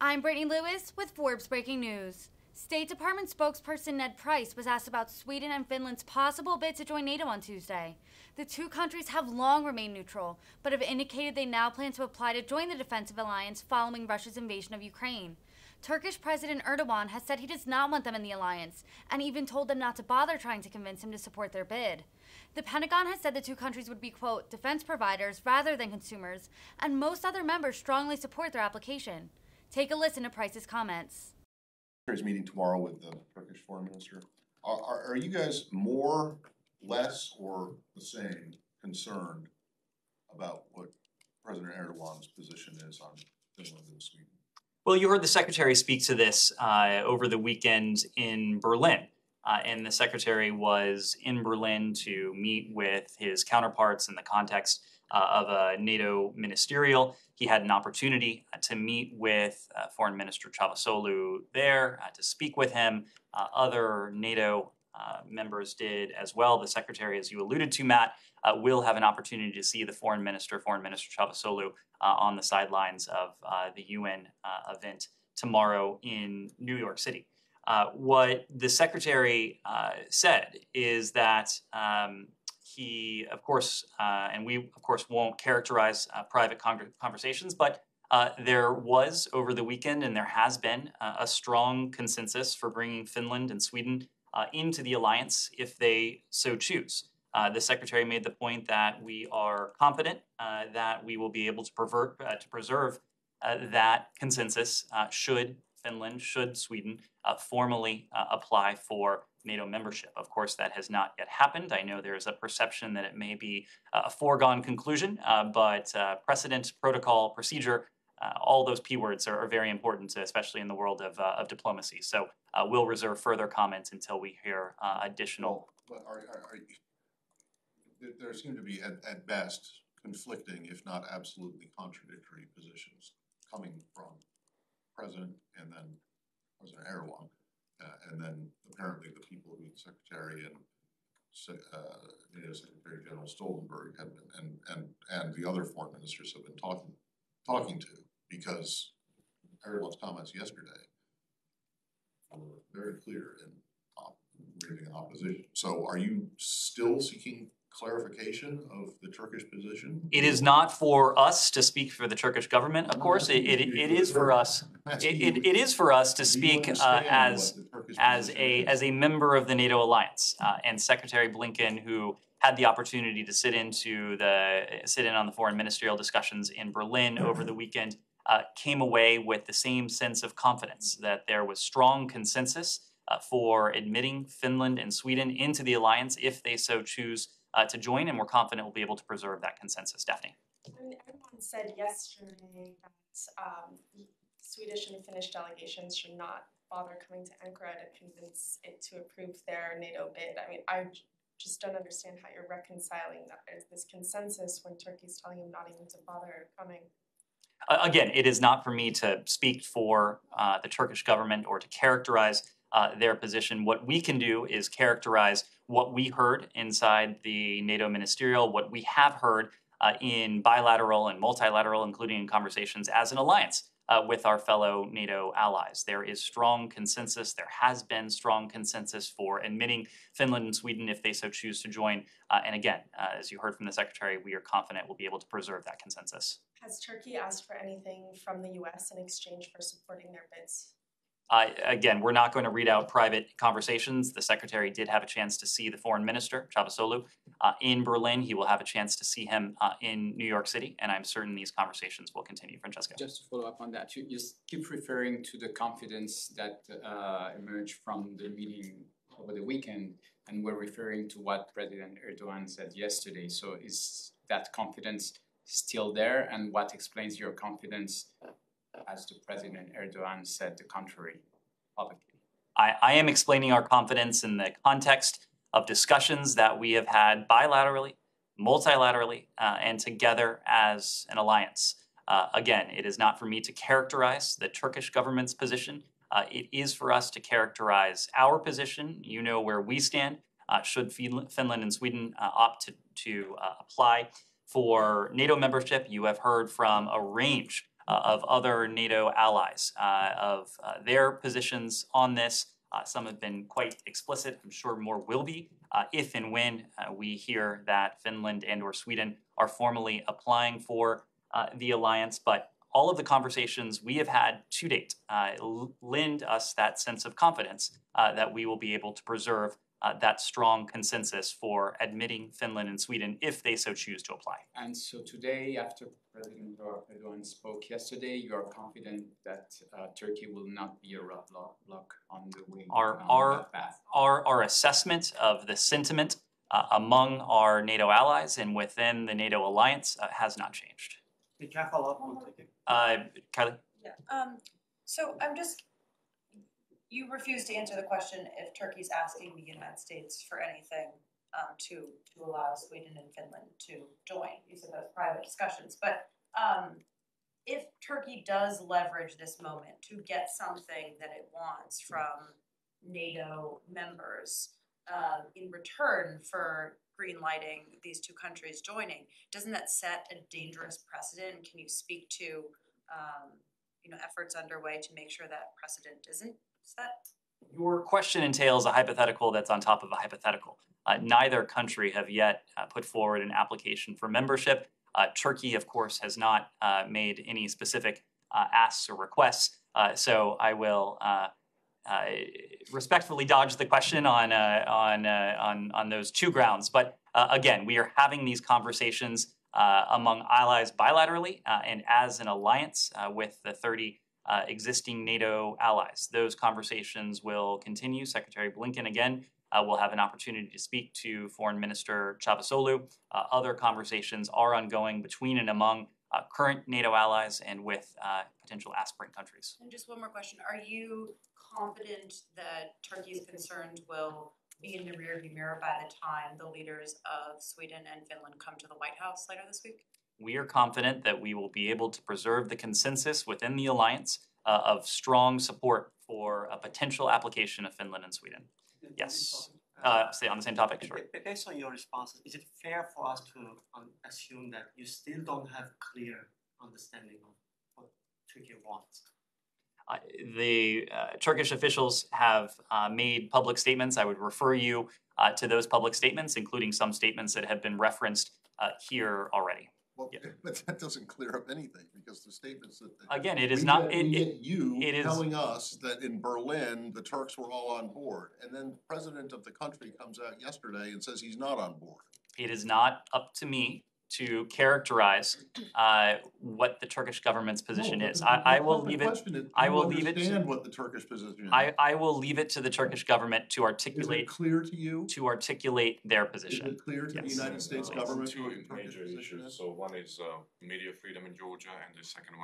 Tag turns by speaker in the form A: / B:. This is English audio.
A: I'm Brittany Lewis with Forbes Breaking News. State Department spokesperson Ned Price was asked about Sweden and Finland's possible bid to join NATO on Tuesday. The two countries have long remained neutral, but have indicated they now plan to apply to join the defensive alliance following Russia's invasion of Ukraine. Turkish President Erdogan has said he does not want them in the alliance, and even told them not to bother trying to convince him to support their bid. The Pentagon has said the two countries would be, quote, defense providers rather than consumers, and most other members strongly support their application. Take a listen to Price's comments.
B: There's a meeting tomorrow with the Turkish foreign minister. Are you guys more, less, or the same concerned about what President Erdogan's position is on Finland and Sweden?
C: Well, you heard the Secretary speak to this over the weekend in Berlin. And the Secretary was in Berlin to meet with his counterparts in the context of a NATO ministerial. He had an opportunity to meet with Foreign Minister Çavuşoğlu there, to speak with him. Other NATO members did as well. The Secretary, as you alluded to, Matt, will have an opportunity to see the Foreign Minister Çavuşoğlu, on the sidelines of the UN event tomorrow in New York City. What the Secretary said is that he, of course, and we, of course, won't characterize private conversations, but there was over the weekend, and there has been a strong consensus for bringing Finland and Sweden into the alliance if they so choose. The Secretary made the point that we are confident that we will be able to preserve that consensus should Finland, should Sweden formally apply for NATO membership. Of course, that has not yet happened. I know there is a perception that it may be a foregone conclusion, but precedent, protocol, procedure, all those P words are very important, especially in the world of diplomacy. So we'll reserve further comments until we hear additional.
B: But there seem to be, at best, conflicting, if not absolutely contradictory positions coming from President and then President Erdogan, and then apparently the people who the Secretary and NATO Secretary General Stoltenberg have been, and the other foreign ministers have been talking to, because Erdogan's comments yesterday were very clear in raising an opposition. So, are you still seeking clarification of the Turkish position?
C: It is not for us to speak for the Turkish government, of course. It is for us. It is for us to speak as a member of the NATO alliance. And Secretary Blinken, who had the opportunity to sit in on the foreign ministerial discussions in Berlin over the weekend, came away with the same sense of confidence that there was strong consensus for admitting Finland and Sweden into the alliance if they so choose to join, and we're confident we'll be able to preserve that consensus. Daphne.
D: I mean, everyone said yesterday that Swedish and Finnish delegations should not bother coming to Ankara to convince it to approve their NATO bid. I mean, I just don't understand how you're reconciling that. There's this consensus when Turkey's telling them not even to bother coming.
C: Again, it is not for me to speak for the Turkish government or to characterize their position. What we can do is characterize what we heard inside the NATO ministerial, what we have heard in bilateral and multilateral, including in conversations as an alliance with our fellow NATO allies. There is strong consensus. There has been strong consensus for admitting Finland and Sweden if they so choose to join. And again, as you heard from the Secretary, we are confident we'll be able to preserve that consensus.
D: Has Turkey asked for anything from the U.S. in exchange for supporting their bids?
C: Again, we're not going to read out private conversations. The Secretary did have a chance to see the Foreign Minister, Çavuşoğlu, in Berlin. He will have a chance to see him in New York City, and I'm certain these conversations will continue. Francesca.
E: Just to follow up on that, you keep referring to the confidence that emerged from the meeting over the weekend, and we're referring to what President Erdogan said yesterday. So is that confidence still there, and what explains your confidence as to President Erdogan said the contrary publicly?
C: I am explaining our confidence in the context of discussions that we have had bilaterally, multilaterally, and together as an alliance. Again, it is not for me to characterize the Turkish government's position. It is for us to characterize our position. You know where we stand. Should Finland and Sweden opt to apply for NATO membership, you have heard from a range of other NATO allies of their positions on this. Some have been quite explicit. I'm sure more will be if and when we hear that Finland and or Sweden are formally applying for the alliance. But all of the conversations we have had to date lend us that sense of confidence that we will be able to preserve that strong consensus for admitting Finland and Sweden if they so choose to apply.
E: And so today, after President Erdogan spoke yesterday, you are confident that Turkey will not be a roadblock on the way on that path?
C: Our assessment of the sentiment among our NATO allies and within the NATO alliance has not changed.
F: Can I follow up on Turkey?
C: Kylie?
G: Yeah. So you refuse to answer the question if Turkey's asking the United States for anything to allow Sweden and Finland to join. You said those private discussions, but if Turkey does leverage this moment to get something that it wants from NATO members in return for greenlighting these two countries joining, doesn't that set a dangerous precedent? Can you speak to efforts underway to make sure that precedent isn't set?
C: Your question entails a hypothetical that's on top of a hypothetical. Neither country have yet put forward an application for membership. Turkey, of course, has not made any specific asks or requests. So I will respectfully dodge the question on those two grounds. But again, we are having these conversations among allies bilaterally and as an alliance with the 30 existing NATO allies. Those conversations will continue. Secretary Blinken, again, will have an opportunity to speak to Foreign Minister Çavuşoğlu. Other conversations are ongoing between and among current NATO allies and with potential aspirant countries.
G: And just one more question. Are you confident that Turkey's concerns will be in the rearview mirror by the time the leaders of Sweden and Finland come to the White House later this week?
C: We are confident that we will be able to preserve the consensus within the alliance of strong support for a potential application of Finland and Sweden. Yes. Stay on the same topic, sure.
F: Based on your responses, is it fair for us to assume that you still don't have clear understanding of what Turkey wants?
C: The Turkish officials have made public statements. I would refer you to those public statements, including some statements that have been referenced here already.
B: Well,
C: Yeah.
B: but that doesn't clear up anything because the statements that
C: Again, it is
B: we
C: not.
B: get, we get you
C: it is
B: telling us that in Berlin the Turks were all on board, and then the president of the country comes out yesterday and says he's not on board.
C: It is not up to me to characterize what the Turkish government's position is. I will leave it. I will leave it to
B: what the Turkish position is.
C: I will leave it to the Turkish government to articulate.
B: Is it clear to you?
C: To articulate their position.
B: Is it clear to the
C: Yes.
B: United States government
H: Two
B: what the Turkish
H: major
B: position
H: issues.
B: is?
H: So one is media freedom in Georgia, and the second one